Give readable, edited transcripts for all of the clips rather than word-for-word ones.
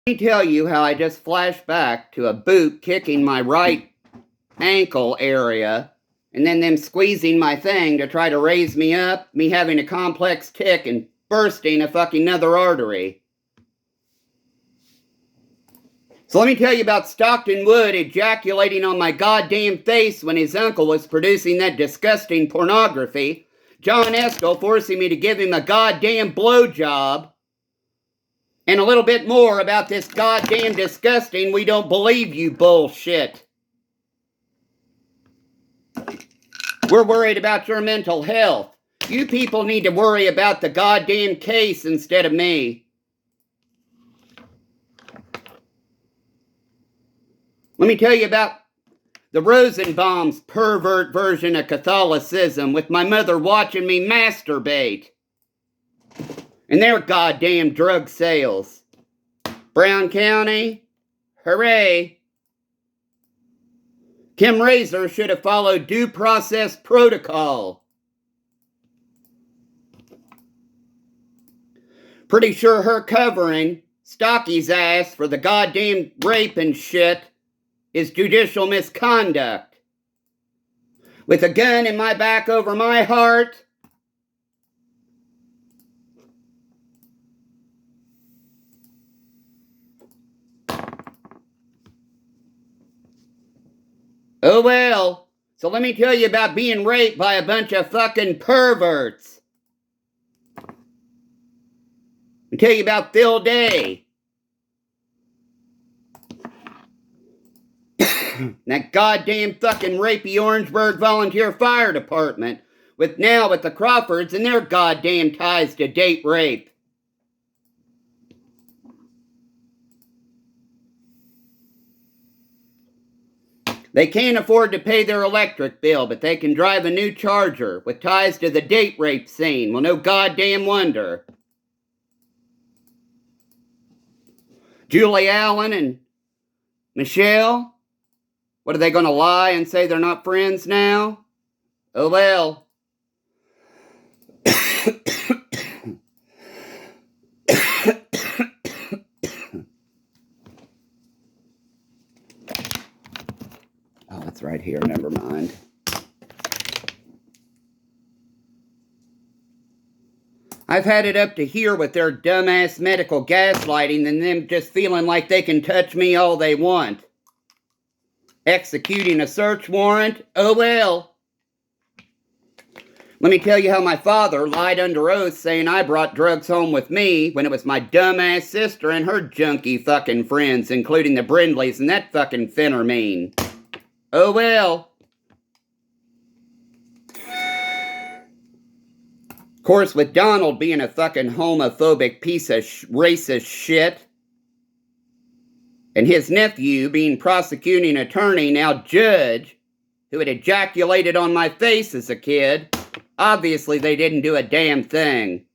Let me tell you how I just flashed back to a boot kicking my right ankle area and then them squeezing my thing to try to raise me up, me having a complex tick and bursting a fucking other artery. So let me tell you about Stockton Wood ejaculating on my goddamn face when his uncle was producing that disgusting pornography, John Eskel forcing me to give him a goddamn blowjob, and a little bit more about this goddamn disgusting we don't believe you bullshit. We're worried about your mental health. You people need to worry about the goddamn case instead of me. Let me tell you about the Rosenbaum's pervert version of Catholicism with my mother watching me masturbate. And their goddamn drug sales. Brown County, hooray. Kim Razor should have followed due process protocol. Pretty sure her covering Stocky's ass for the goddamn rape and shit is judicial misconduct. With a gun in my back over my heart, oh well. So let me tell you about being raped by a bunch of fucking perverts. Let me tell you about Phil Day. That goddamn fucking rapey Orangeburg Volunteer Fire Department with the Crawfords and their goddamn ties to date rape. They can't afford to pay their electric bill, but they can drive a new Charger with ties to the date rape scene. Well, no goddamn wonder. Julie Allen and Michelle, what are they going to lie and say they're not friends now? Oh well. Oh, it's right here. Never mind. I've had it up to here with their dumbass medical gaslighting and them just feeling like they can touch me all they want. Executing a search warrant? Oh well. Let me tell you how my father lied under oath saying I brought drugs home with me when it was my dumbass sister and her junky fucking friends, including the Brindleys and that fucking Finnermean. Oh well. Of course, with Donald being a fucking homophobic piece of racist shit, and his nephew being prosecuting attorney, now judge, who had ejaculated on my face as a kid, obviously they didn't do a damn thing.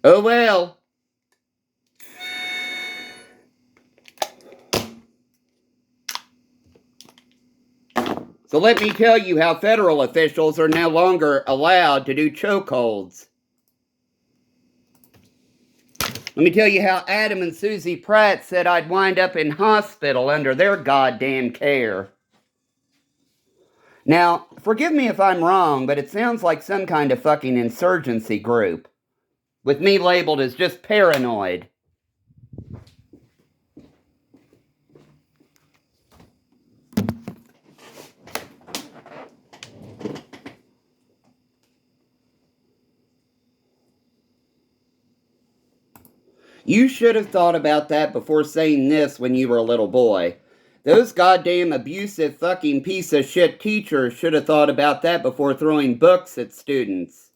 Oh well. So let me tell you how federal officials are no longer allowed to do chokeholds. Let me tell you how Adam and Susie Pratt said I'd wind up in hospital under their goddamn care. Now, forgive me if I'm wrong, but it sounds like some kind of fucking insurgency group, with me labeled as just paranoid. You should have thought about that before saying this when you were a little boy. Those goddamn abusive fucking piece of shit teachers should have thought about that before throwing books at students.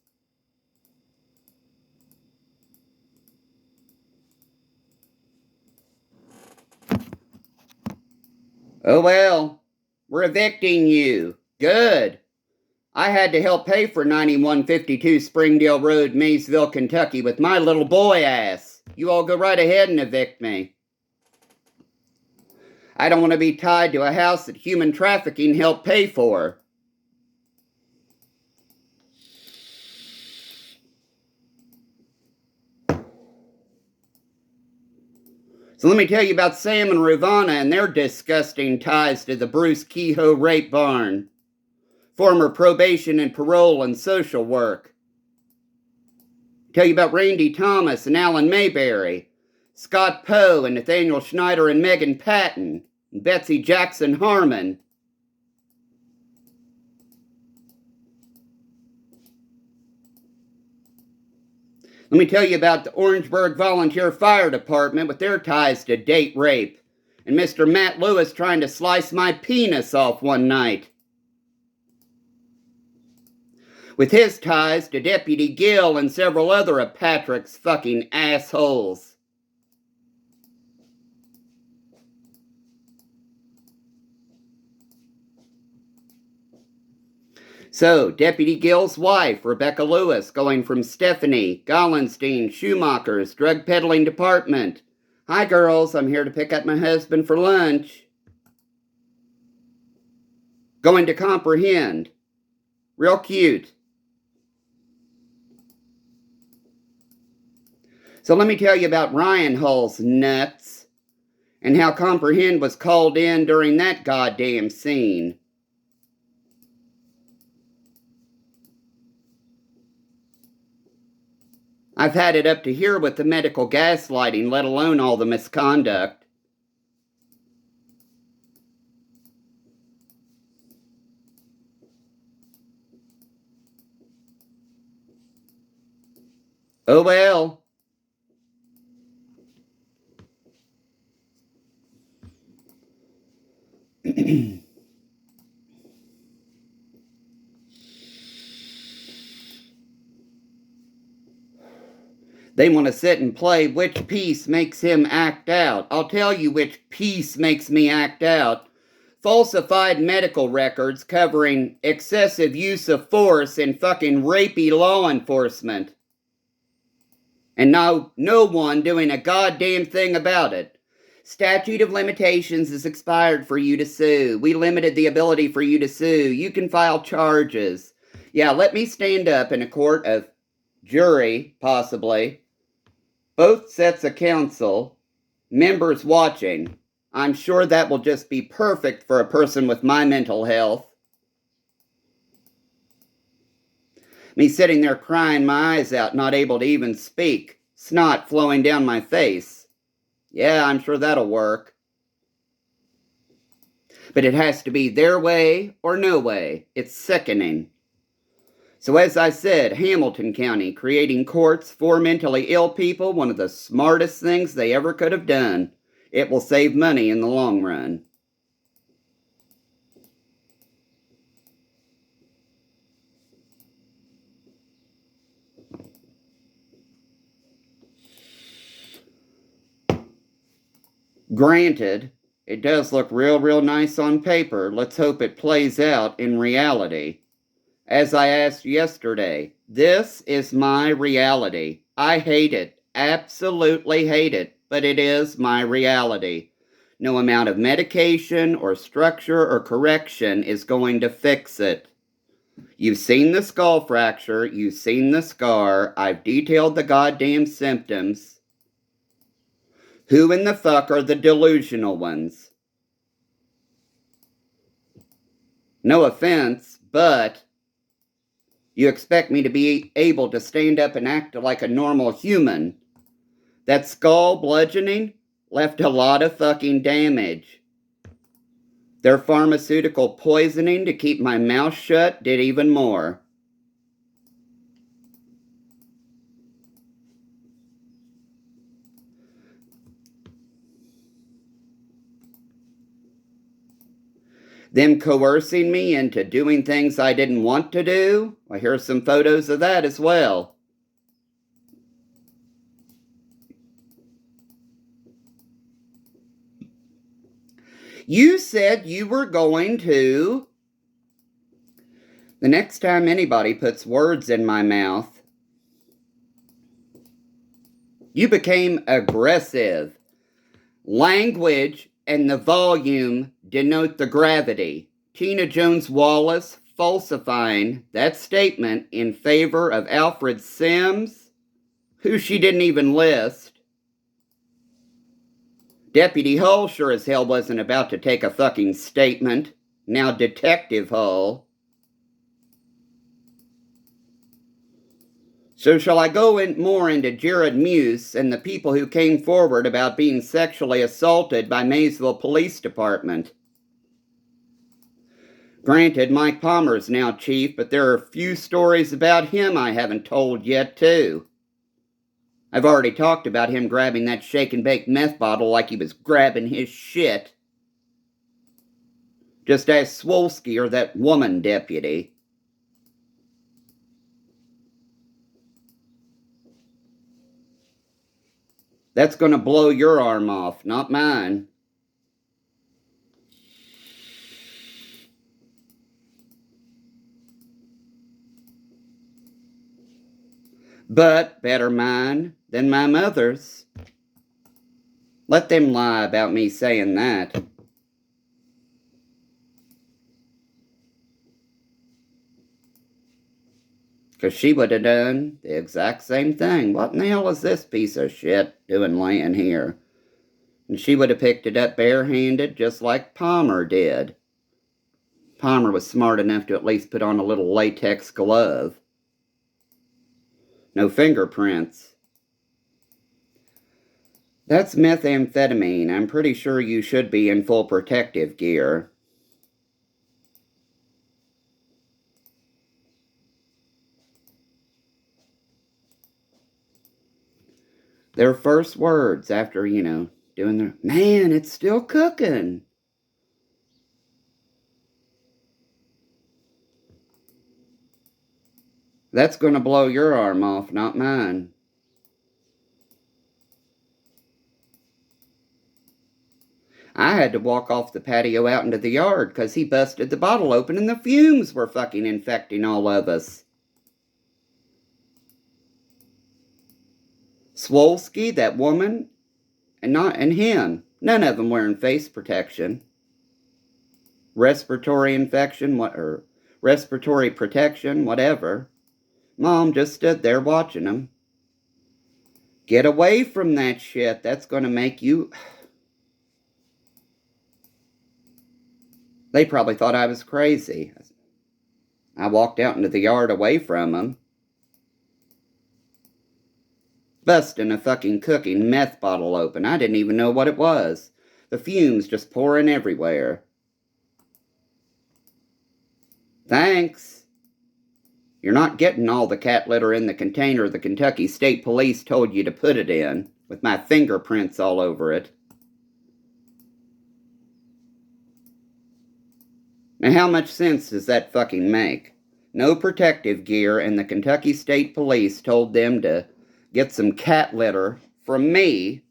Oh well, we're evicting you. Good. I had to help pay for 9152 Springdale Road, Maysville, Kentucky with my little boy ass. You all go right ahead and evict me. I don't want to be tied to a house that human trafficking helped pay for. So let me tell you about Sam and Ravana and their disgusting ties to the Bruce Kehoe rape barn. Former probation and parole and social work. Tell you about Randy Thomas and Alan Mayberry, Scott Poe and Nathaniel Schneider and Megan Patton, and Betsy Jackson Harmon. Let me tell you about the Orangeburg Volunteer Fire Department with their ties to date rape, and Mr. Matt Lewis trying to slice my penis off one night. With his ties to Deputy Gill and several other of Patrick's fucking assholes. So, Deputy Gill's wife, Rebecca Lewis, going from Stephanie Gollenstein Schumacher's drug peddling department. Hi girls, I'm here to pick up my husband for lunch. Going to Comprehend. Real cute. So let me tell you about Ryan Hull's nuts and how Comprehend was called in during that goddamn scene. I've had it up to here with the medical gaslighting, let alone all the misconduct. Oh well. They want to sit and play which piece makes him act out. I'll tell you which piece makes me act out. Falsified medical records covering excessive use of force in fucking rapey law enforcement. And no one doing a goddamn thing about it. Statute of limitations is expired for you to sue. We limited the ability for you to sue. You can file charges. Yeah, let me stand up in a court of jury, possibly. Both sets of counsel, members watching. I'm sure that will just be perfect for a person with my mental health. Me sitting there crying my eyes out, not able to even speak, snot flowing down my face. Yeah, I'm sure that'll work. But it has to be their way or no way. It's sickening. So as I said, Hamilton County creating courts for mentally ill people, one of the smartest things they ever could have done. It will save money in the long run. Granted, it does look real nice on paper. Let's hope it plays out in reality. As I asked yesterday, this is my reality. I hate it. Absolutely hate it. But it is my reality. No amount of medication or structure or correction is going to fix it. You've seen the skull fracture. You've seen the scar. I've detailed the goddamn symptoms. Who in the fuck are the delusional ones? No offense, but you expect me to be able to stand up and act like a normal human. That skull bludgeoning left a lot of fucking damage. Their pharmaceutical poisoning to keep my mouth shut did even more. Them coercing me into doing things I didn't want to do. Well, here's some photos of that as well. You said you were going to. The next time anybody puts words in my mouth, you became aggressive. Language and the volume denote the gravity. Tina Jones Wallace falsifying that statement in favor of Alfred Sims, who she didn't even list. Deputy Hull sure as hell wasn't about to take a fucking statement. Now Detective Hull. So shall I go more into Jared Muse and the people who came forward about being sexually assaulted by Maysville Police Department? Granted, Mike Palmer's now chief, but there are a few stories about him I haven't told yet, too. I've already talked about him grabbing that shake-and-bake meth bottle like he was grabbing his shit. Just ask Swolsky or that woman deputy. That's going to blow your arm off, not mine. But better mine than my mother's. Let them lie about me saying that. Because she would have done the exact same thing. What in the hell is this piece of shit doing laying here? And she would have picked it up barehanded just like Palmer did. Palmer was smart enough to at least put on a little latex glove. No fingerprints. That's methamphetamine. I'm pretty sure you should be in full protective gear. Their first words after, doing their, man, it's still cooking. That's going to blow your arm off, not mine. I had to walk off the patio out into the yard because he busted the bottle open and the fumes were fucking infecting all of us. Swolsky, that woman, and him, none of them wearing face protection. Respiratory infection, or respiratory protection, whatever. Mom just stood there watching them. Get away from that shit. That's going to make you... They probably thought I was crazy. I walked out into the yard away from them. Busting a fucking cooking meth bottle open. I didn't even know what it was. The fumes just pouring everywhere. Thanks. You're not getting all the cat litter in the container the Kentucky State Police told you to put it in, with my fingerprints all over it. Now how much sense does that fucking make? No protective gear, and the Kentucky State Police told them to get some cat litter from me,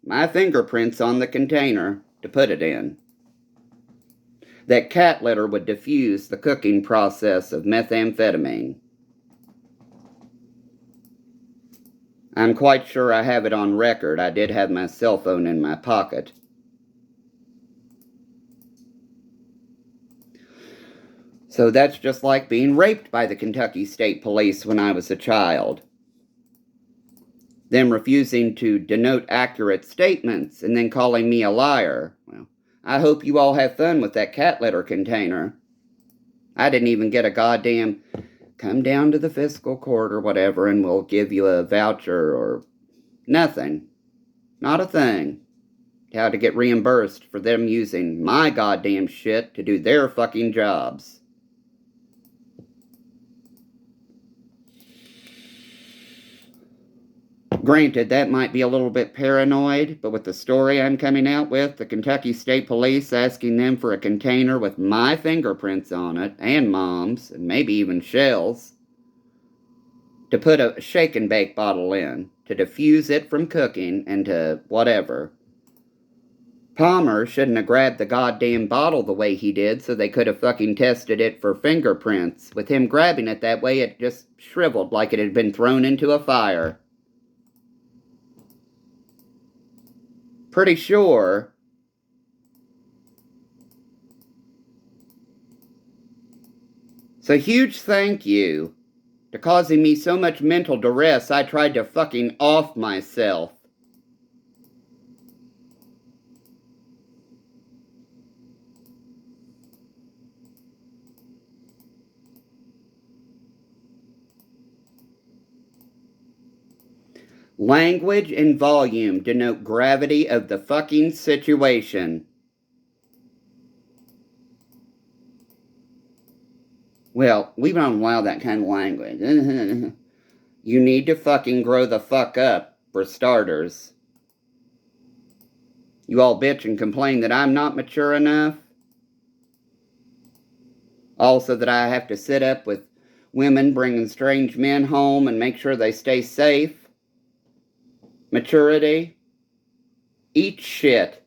my fingerprints on the container, to put it in. That cat litter would diffuse the cooking process of methamphetamine. I'm quite sure I have it on record. I did have my cell phone in my pocket. So that's just like being raped by the Kentucky State Police when I was a child. Them refusing to denote accurate statements and then calling me a liar. Well, I hope you all have fun with that cat litter container. I didn't even get a goddamn come down to the fiscal court or whatever and we'll give you a voucher or nothing. Not a thing. How to get reimbursed for them using my goddamn shit to do their fucking jobs. Granted, that might be a little bit paranoid, but with the story I'm coming out with, the Kentucky State Police asking them for a container with my fingerprints on it, and Mom's, and maybe even Shell's, to put a shake-and-bake bottle in, to diffuse it from cooking, and to whatever. Palmer shouldn't have grabbed the goddamn bottle the way he did, so they could have fucking tested it for fingerprints. With him grabbing it that way, it just shriveled like it had been thrown into a fire. Pretty sure so huge thank you to causing me so much mental duress I tried to fucking off myself. Language and volume denote gravity of the fucking situation. Well, we don't allow that kind of language. You need to fucking grow the fuck up, for starters. You all bitch and complain that I'm not mature enough. Also that I have to sit up with women bringing strange men home and make sure they stay safe. Maturity. Eat shit.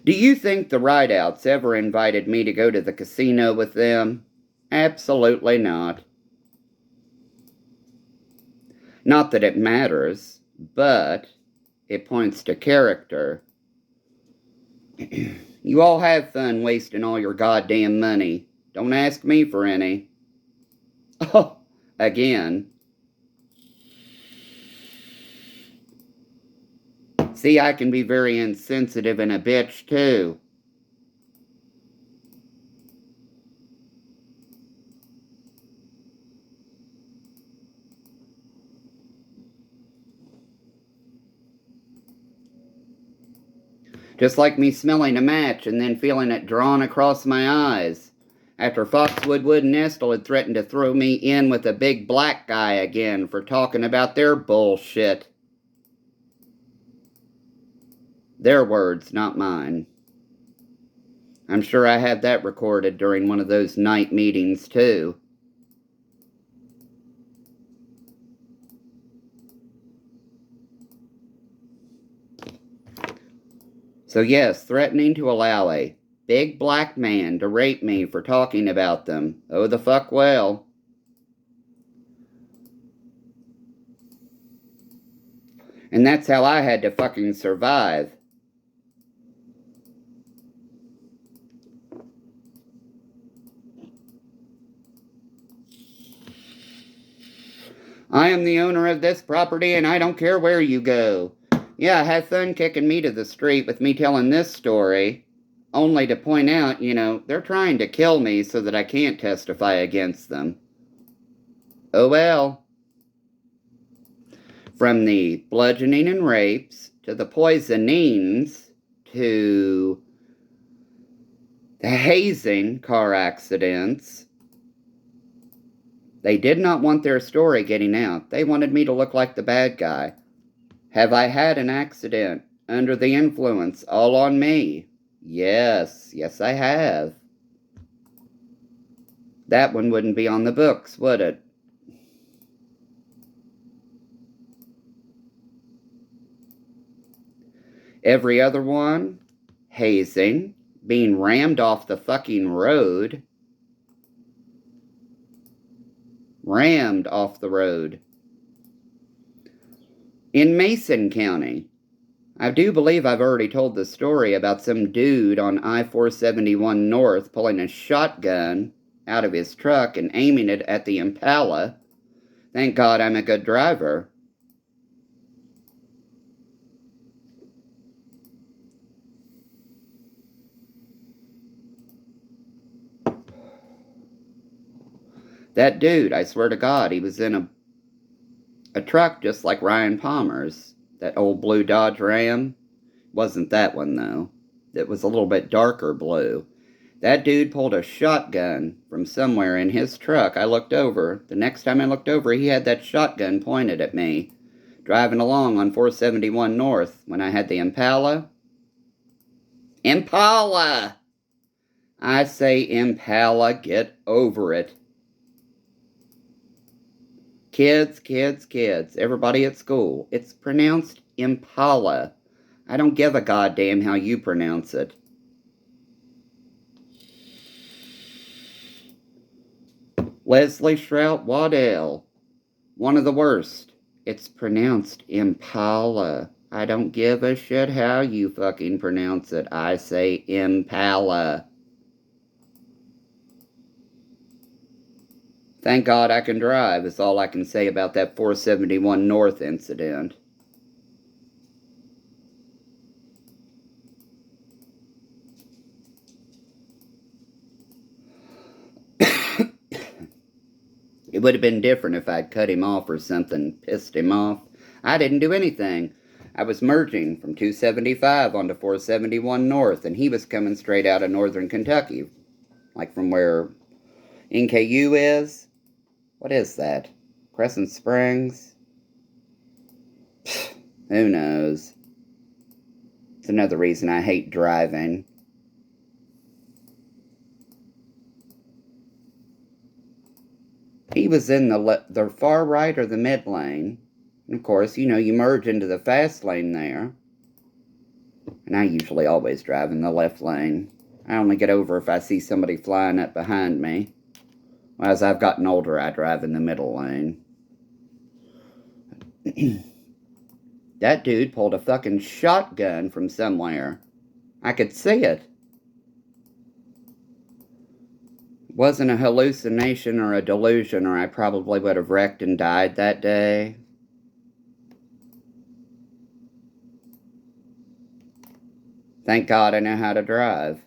Do you think the Rideouts ever invited me to go to the casino with them? Absolutely not. Not that it matters, but it points to character. You all have fun wasting all your goddamn money. Don't ask me for any. Oh, again. See, I can be very insensitive and a bitch, too. Just like me smelling a match and then feeling it drawn across my eyes. After Foxwood Wood and Nestle had threatened to throw me in with a big black guy again for talking about their bullshit. Their words, not mine. I'm sure I had that recorded during one of those night meetings, too. So yes, threatening to allow a big black man to rape me for talking about them. Oh, the fuck well. And that's how I had to fucking survive. I am the owner of this property and I don't care where you go. Yeah, have fun kicking me to the street with me telling this story. Only to point out, they're trying to kill me so that I can't testify against them. Oh well. From the bludgeoning and rapes, to the poisonings, to the hazing car accidents. They did not want their story getting out. They wanted me to look like the bad guy. Have I had an accident under the influence all on me? Yes, I have. That one wouldn't be on the books, would it? Every other one, hazing, being rammed off the fucking road. Rammed off the road. In Mason County. I do believe I've already told the story about some dude on I-471 North pulling a shotgun out of his truck and aiming it at the Impala. Thank God I'm a good driver. That dude, I swear to God, he was in a truck just like Ryan Palmer's. That old blue Dodge Ram. Wasn't that one, though. It was a little bit darker blue. That dude pulled a shotgun from somewhere in his truck. I looked over. The next time I looked over, he had that shotgun pointed at me. Driving along on 471 North when I had the Impala. Impala! I say Impala, get over it. Kids, everybody at school. It's pronounced Impala. I don't give a goddamn how you pronounce it. Leslie Shrout Waddell. One of the worst. It's pronounced Impala. I don't give a shit how you fucking pronounce it. I say Impala. Thank God I can drive, is all I can say about that 471 North incident. would have been different if I'd cut him off or something, pissed him off. I didn't do anything. I was merging from 275 onto 471 North, and he was coming straight out of northern Kentucky, like from where NKU is. What is that? Crescent Springs? Who knows? It's another reason I hate driving. He was in the far right or the mid lane. And of course, you know, you merge into the fast lane there. And I usually always drive in the left lane. I only get over if I see somebody flying up behind me. Well, as I've gotten older, I drive in the middle lane. That dude pulled a fucking shotgun from somewhere. I could see it. Wasn't a hallucination or a delusion, or I probably would have wrecked and died that day. Thank God I know how to drive.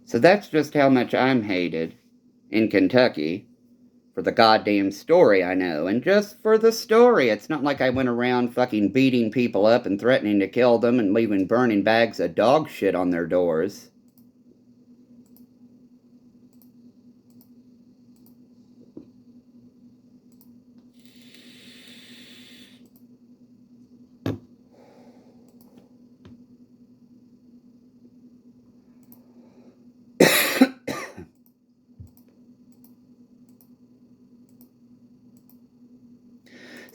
So that's just how much I'm hated in Kentucky for the goddamn story, I know. And just for the story. It's not like I went around fucking beating people up and threatening to kill them and leaving burning bags of dog shit on their doors.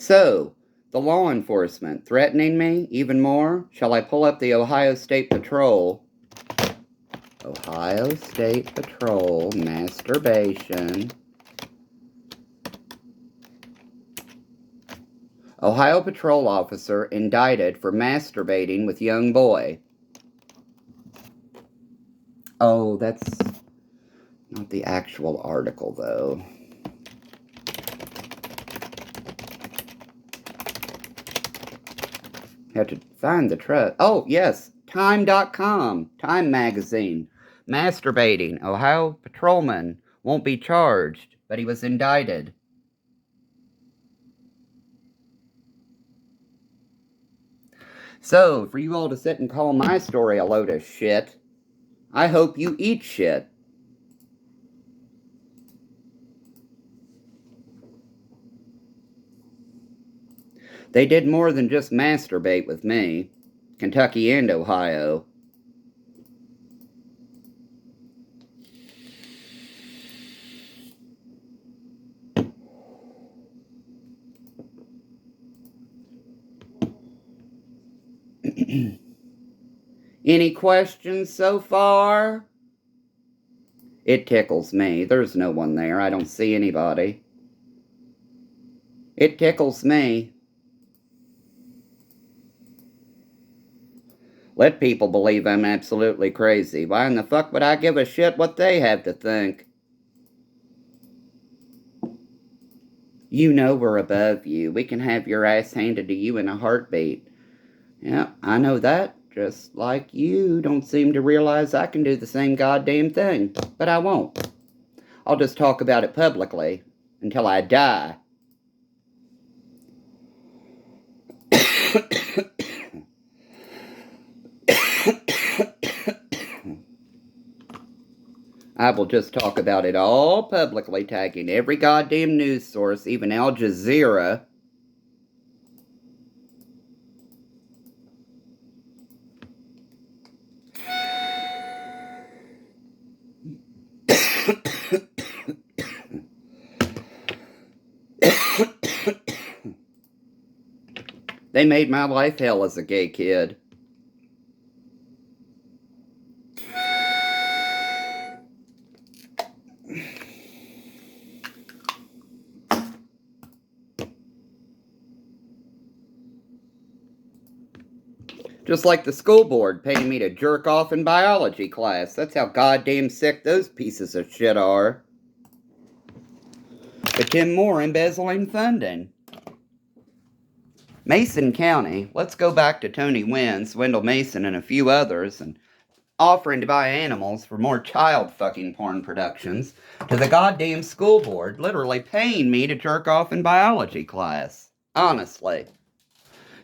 So, the law enforcement threatening me even more? Shall I pull up the Ohio State Patrol? Ohio State Patrol, masturbation. Ohio Patrol officer indicted for masturbating with young boy. Oh, that's not the actual article, though. Have to find the trust. Oh, yes. Time.com. Time magazine. Masturbating. Ohio patrolman won't be charged, but he was indicted. So, for you all to sit and call my story a load of shit, I hope you eat shit. They did more than just masturbate with me. Kentucky and Ohio. Any questions so far? It tickles me. There's no one there. I don't see anybody. It tickles me. Let people believe I'm absolutely crazy. Why in the fuck would I give a shit what they have to think? You know we're above you. We can have your ass handed to you in a heartbeat. Yeah, I know that. Just like you don't seem to realize I can do the same goddamn thing. But I won't. I'll just talk about it publicly until I die. I will just talk about it all publicly, tagging every goddamn news source, even Al Jazeera. They made my life hell as a gay kid. Just like the school board paying me to jerk off in biology class. That's how goddamn sick those pieces of shit are. But Tim Moore embezzling funding. Mason County, let's go back to Tony Wynn, Swindle Mason, and a few others, and offering to buy animals for more child fucking porn productions, to the goddamn school board literally paying me to jerk off in biology class. Honestly.